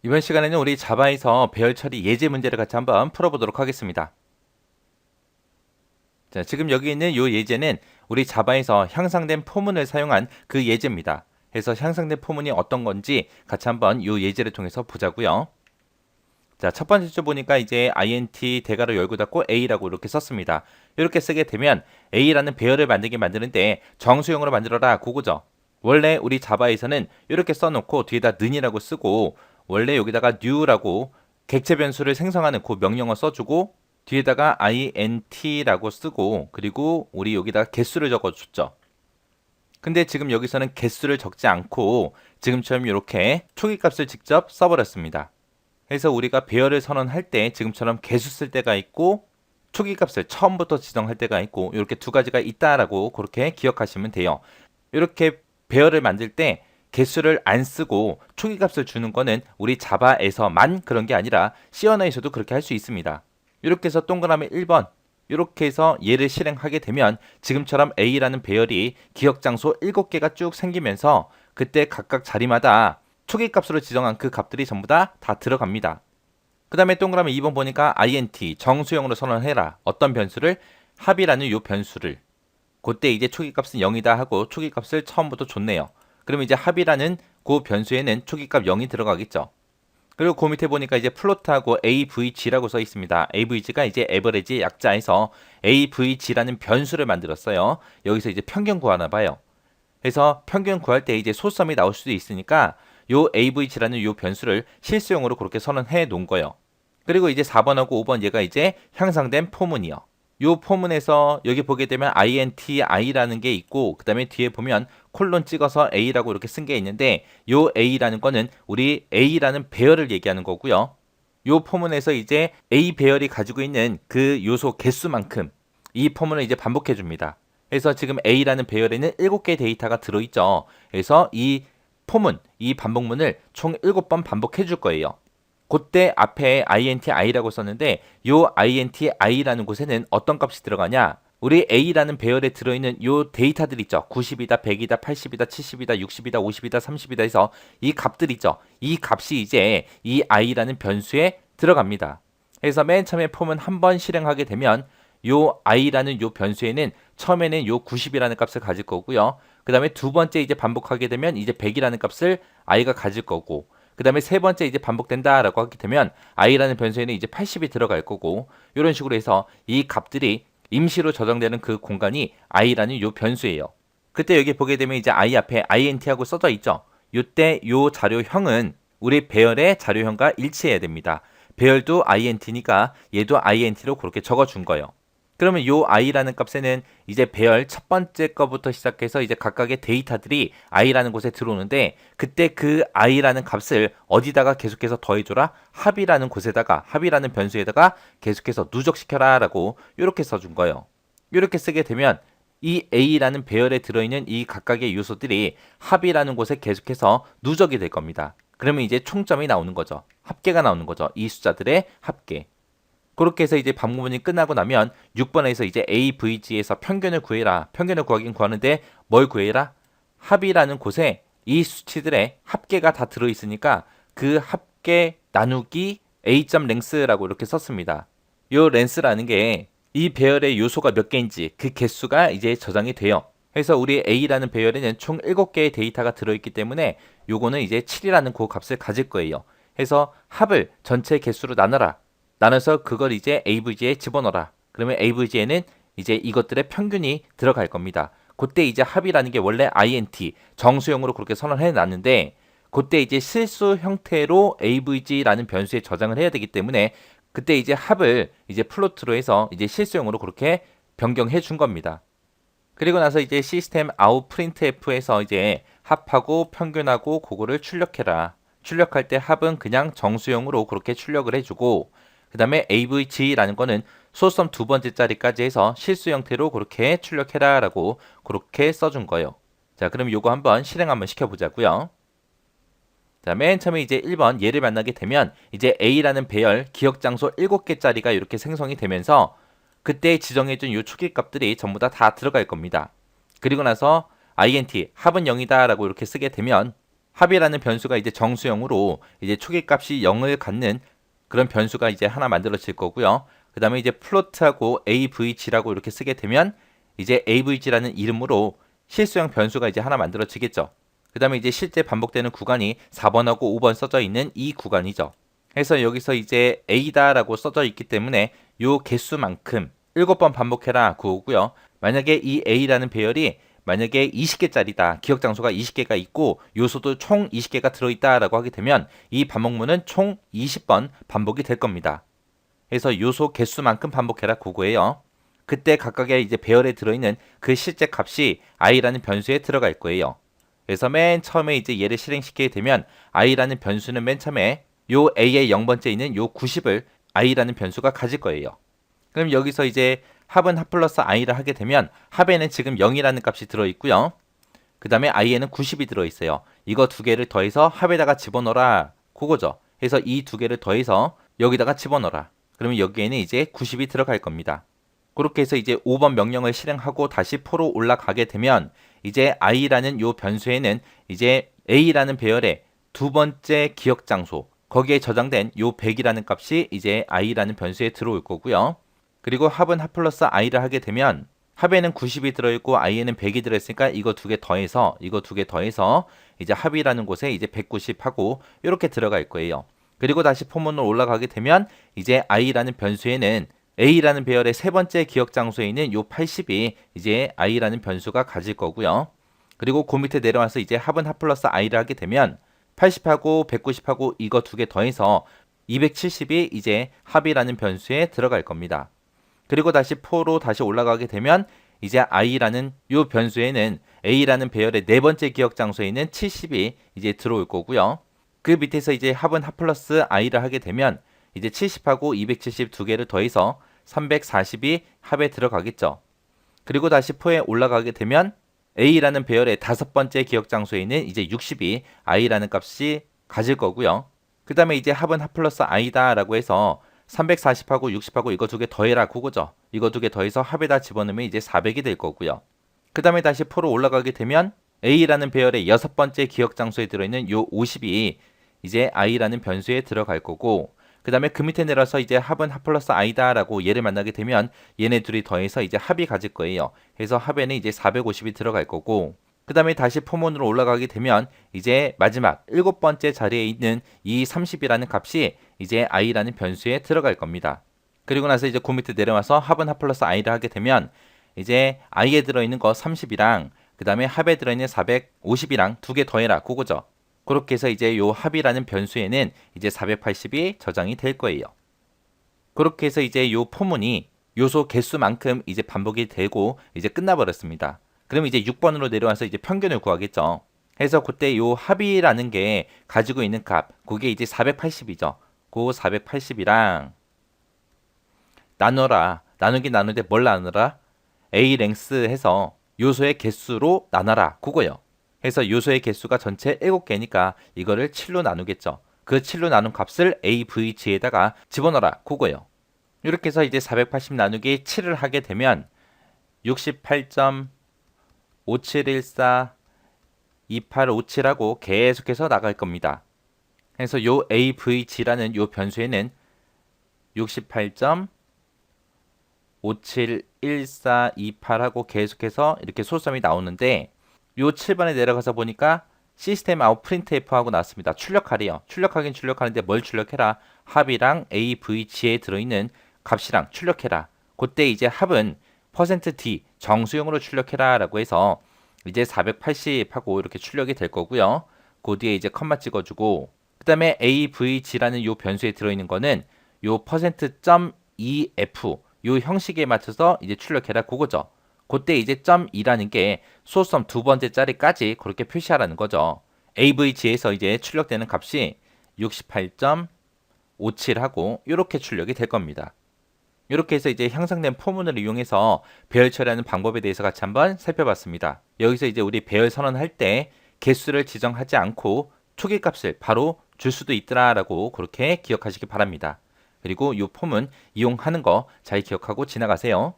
이번 시간에는 우리 자바에서 배열 처리 예제 문제를 같이 한번 풀어보도록 하겠습니다. 자, 지금 여기 있는 이 예제는 우리 자바에서 향상된 포문을 사용한 그 예제입니다. 그래서 향상된 포문이 어떤 건지 같이 한번 이 예제를 통해서 보자고요. 자, 첫 번째 줄 보니까 이제 int 대괄호 열고 닫고 a라고 이렇게 썼습니다. 이렇게 쓰게 되면 a라는 배열을 만들게 만드는데 정수형으로 만들어라 그거죠. 원래 우리 자바에서는 이렇게 써놓고 뒤에다 는이라고 쓰고 원래 여기다가 new라고 객체 변수를 생성하는 그 명령어 써주고 뒤에다가 int라고 쓰고 그리고 우리 여기다가 개수를 적어줬죠. 근데 지금 여기서는 개수를 적지 않고 지금처럼 이렇게 초기값을 직접 써버렸습니다. 그래서 우리가 배열을 선언할 때 지금처럼 개수 쓸 때가 있고 초기값을 처음부터 지정할 때가 있고 이렇게 두 가지가 있다라고 그렇게 기억하시면 돼요. 이렇게 배열을 만들 때 개수를 안 쓰고 초기값을 주는 거는 우리 자바에서만 그런 게 아니라 C 언어에서도 그렇게 할 수 있습니다. 이렇게 해서 동그라미 1번 이렇게 해서 얘를 실행하게 되면 지금처럼 A라는 배열이 기억 장소 7개가 쭉 생기면서 그때 각각 자리마다 초기값으로 지정한 그 값들이 전부 다 들어갑니다. 그 다음에 동그라미 2번 보니까 int 정수형으로 선언해라. 어떤 변수를? 합이라는 요 변수를. 그때 이제 초기값은 0이다 하고 초기값을 처음부터 줬네요. 그럼 이제 합이라는 그 변수에는 초기값 0이 들어가겠죠. 그리고 그 밑에 보니까 이제 플로트하고 avg라고 써 있습니다. avg가 이제 average 약자에서 avg라는 변수를 만들었어요. 여기서 이제 평균 구하나 봐요. 그래서 평균 구할 때 이제 소수점이 나올 수도 있으니까 요 avg라는 요 변수를 실수용으로 그렇게 선언해 놓은 거예요. 그리고 이제 4번하고 5번 얘가 이제 향상된 포문이요. 요 포문에서 여기 보게 되면 inti라는 게 있고 그 다음에 뒤에 보면 콜론 찍어서 a라고 이렇게 쓴 게 있는데 요 a라는 거는 우리 a라는 배열을 얘기하는 거고요. 요 포문에서 이제 a 배열이 가지고 있는 그 요소 개수만큼 이 포문을 이제 반복해 줍니다. 그래서 지금 a라는 배열에는 7개의 데이터가 들어있죠. 그래서 이 포문, 이 반복문을 총 7번 반복해 줄 거예요. 그때 앞에 inti라고 썼는데 요 inti라는 곳에는 어떤 값이 들어가냐? 우리 a라는 배열에 들어있는 요 데이터들 있죠. 90이다, 100이다, 80이다, 70이다, 60이다, 50이다, 30이다 해서 이 값들 있죠. 이 값이 이제 이 i라는 변수에 들어갑니다. 그래서 맨 처음에 폼은 한번 실행하게 되면 요 i라는 요 변수에는 처음에는 요 90이라는 값을 가질 거고요. 그 다음에 두 번째 이제 반복하게 되면 이제 100이라는 값을 i가 가질 거고 그 다음에 세 번째 이제 반복된다라고 하게 되면 i라는 변수에는 이제 80이 들어갈 거고 이런 식으로 해서 이 값들이 임시로 저장되는 그 공간이 i라는 요 변수예요. 그때 여기 보게 되면 이제 i 앞에 int하고 써져 있죠. 이때 요 자료형은 우리 배열의 자료형과 일치해야 됩니다. 배열도 int니까 얘도 int로 그렇게 적어준 거예요. 그러면 요 i라는 값에는 이제 배열 첫 번째 거부터 시작해서 이제 각각의 데이터들이 i라는 곳에 들어오는데 그때 그 i라는 값을 어디다가 계속해서 더해줘라? 합이라는 곳에다가 합이라는 변수에다가 계속해서 누적시켜라 라고 이렇게 써준 거예요. 이렇게 쓰게 되면 이 a라는 배열에 들어있는 이 각각의 요소들이 합이라는 곳에 계속해서 누적이 될 겁니다. 그러면 이제 총점이 나오는 거죠. 합계가 나오는 거죠. 이 숫자들의 합계. 그렇게 해서 이제 반복문이 끝나고 나면 6번에서 이제 AVG에서 평균을 구해라. 평균을 구하긴 구하는데 뭘 구해라? 합이라는 곳에 이 수치들의 합계가 다 들어있으니까 그 합계 나누기 A.랭스라고 랭스라고 이렇게 썼습니다. 요 랭스라는 게 이 배열의 요소가 몇 개인지 그 개수가 이제 저장이 돼요. 그래서 우리 A라는 배열에는 총 7개의 데이터가 들어있기 때문에 요거는 이제 7이라는 그 값을 가질 거예요. 해서 합을 전체 개수로 나눠라. 나눠서 그걸 이제 AVG에 집어넣어라. 그러면 AVG에는 이제 이것들의 평균이 들어갈 겁니다. 그때 이제 합이라는 게 원래 int 정수형으로 그렇게 선언해 놨는데 그때 이제 실수 형태로 avg라는 변수에 저장을 해야 되기 때문에 그때 이제 합을 이제 플로트로 해서 이제 실수형으로 그렇게 변경해 준 겁니다. 그리고 나서 이제 시스템 아웃 printf에서 이제 합하고 평균하고 그거를 출력해라. 출력할 때 합은 그냥 정수형으로 그렇게 출력을 해주고 그 다음에 avg라는 거는 소수점 두 번째 자리까지 해서 실수 형태로 그렇게 출력해라 라고 그렇게 써준 거예요. 자, 그럼 요거 한번 실행 한번 시켜보자고요. 자, 맨 처음에 이제 1번 얘를 만나게 되면 이제 a라는 배열 기억 장소 7개짜리가 이렇게 생성이 되면서 그때 지정해준 요 초기 값들이 전부 다 들어갈 겁니다. 그리고 나서 int 합은 0이다 라고 이렇게 쓰게 되면 합이라는 변수가 이제 정수형으로 이제 초기값이 0을 갖는 그런 변수가 이제 하나 만들어질 거고요. 그 다음에 이제 플로트하고 avg라고 이렇게 쓰게 되면 이제 avg라는 이름으로 실수형 변수가 이제 하나 만들어지겠죠. 그 다음에 이제 실제 반복되는 구간이 4번하고 5번 써져 있는 이 구간이죠. 그래서 여기서 이제 a다라고 써져 있기 때문에 요 개수만큼 7번 반복해라 그거고요. 만약에 이 a라는 배열이 만약에 20개짜리다. 기억 장소가 20개가 있고 요소도 총 20개가 들어있다라고 하게 되면 이 반복문은 총 20번 반복이 될 겁니다. 그래서 요소 개수만큼 반복해라 그거예요. 그때 각각의 이제 배열에 들어있는 그 실제 값이 i라는 변수에 들어갈 거예요. 그래서 맨 처음에 이제 얘를 실행시키게 되면 i라는 변수는 맨 처음에 요 a의 0번째 있는 요 90을 i라는 변수가 가질 거예요. 그럼 여기서 이제 합은 합 플러스 i를 하게 되면 합에는 지금 0이라는 값이 들어있고요. 그 다음에 i에는 90이 들어있어요. 이거 두 개를 더해서 합에다가 집어넣어라. 그거죠. 그래서 이 두 개를 더해서 여기다가 집어넣어라. 그러면 여기에는 이제 90이 들어갈 겁니다. 그렇게 해서 이제 5번 명령을 실행하고 다시 포로 올라가게 되면 이제 i라는 요 변수에는 이제 a라는 배열의 두 번째 기억 장소 거기에 저장된 요 100이라는 값이 이제 i라는 변수에 들어올 거고요. 그리고 합은 합 플러스 i를 하게 되면 합에는 90이 들어있고 i에는 100이 들어있으니까 이거 두 개 더해서 이제 합이라는 곳에 이제 190하고 이렇게 들어갈 거예요. 그리고 다시 포문으로 올라가게 되면 이제 i라는 변수에는 a라는 배열의 세 번째 기억 장소에 있는 요 80이 이제 i라는 변수가 가질 거고요. 그리고 그 밑에 내려와서 이제 합은 합 플러스 i를 하게 되면 80하고 190하고 이거 두 개 더해서 270이 이제 합이라는 변수에 들어갈 겁니다. 그리고 다시 포로 다시 올라가게 되면 이제 i라는 요 변수에는 a라는 배열의 네 번째 기억 장소에 있는 70이 이제 들어올 거고요. 그 밑에서 이제 합은 합 플러스 i를 하게 되면 이제 70하고 270 두 개를 더해서 340이 합에 들어가겠죠. 그리고 다시 포에 올라가게 되면 a라는 배열의 다섯 번째 기억 장소에 있는 이제 60이 i라는 값이 가질 거고요. 그 다음에 이제 합은 합 플러스 i다라고 해서 340하고 60하고 이거 두 개 더해라 그거죠. 이거 두 개 더해서 합에다 집어넣으면 이제 400이 될 거고요. 그 다음에 다시 포로 올라가게 되면 a라는 배열의 여섯 번째 기억 장소에 들어있는 요 50이 이제 i라는 변수에 들어갈 거고 그 다음에 그 밑에 내려서 이제 합은 합 플러스 i다라고 얘를 만나게 되면 얘네 둘이 더해서 이제 합이 가질 거예요. 그래서 합에는 이제 450이 들어갈 거고 그 다음에 다시 포문으로 올라가게 되면 이제 마지막 7번째 자리에 있는 이 30이라는 값이 이제 i라는 변수에 들어갈 겁니다. 그리고 나서 이제 그 밑에 내려와서 합은 합 플러스 i를 하게 되면 이제 i에 들어있는 거 30이랑 그 다음에 합에 들어있는 450이랑 두 개 더해라 그거죠. 그렇게 해서 이제 요 합이라는 변수에는 이제 480이 저장이 될 거예요. 그렇게 해서 이제 요 포문이 요소 개수만큼 이제 반복이 되고 이제 끝나버렸습니다. 그럼 이제 6번으로 내려와서 이제 평균을 구하겠죠. 그래서 그때 요 합이라는 게 가지고 있는 값, 그게 이제 480이죠. 그 480이랑 나눠라. 나누긴 나누는데 뭘 나누라? A 랭스 해서 요소의 개수로 나눠라. 그거요. 해서 요소의 개수가 전체 7개니까 이거를 7로 나누겠죠. 그 7로 나눈 값을 avg에다가 집어넣어라. 그거요. 이렇게 해서 이제 480 나누기 7을 하게 되면 68.5714 2857하고 계속해서 나갈 겁니다. 그래서 요 avg라는 요 변수에는 68.571428하고 계속해서 이렇게 소수점이 나오는데 요 7번에 내려가서 보니까 시스템 아웃 프린트f 하고 나왔습니다. 출력하래요. 출력하긴 출력하는데 뭘 출력해라? 합이랑 avg에 들어있는 값이랑 출력해라. 그때 이제 합은 %d 정수용으로 출력해라 라고 해서 이제 480하고 이렇게 출력이 될 거고요. 그 뒤에 이제 컴마 찍어주고 그 다음에 avg라는 요 변수에 들어있는 거는 요 %.ef 요 형식에 맞춰서 이제 출력해라 그거죠. 그때 이제 .2라는 게 소수점 두 번째 자리까지 그렇게 표시하라는 거죠. avg에서 이제 출력되는 값이 68.57하고 이렇게 출력이 될 겁니다. 이렇게 해서 이제 향상된 포문을 이용해서 배열 처리하는 방법에 대해서 같이 한번 살펴봤습니다. 여기서 이제 우리 배열 선언할 때 개수를 지정하지 않고 초기 값을 바로 줄 수도 있더라라고 그렇게 기억하시기 바랍니다. 그리고 이 폼은 이용하는 거 잘 기억하고 지나가세요.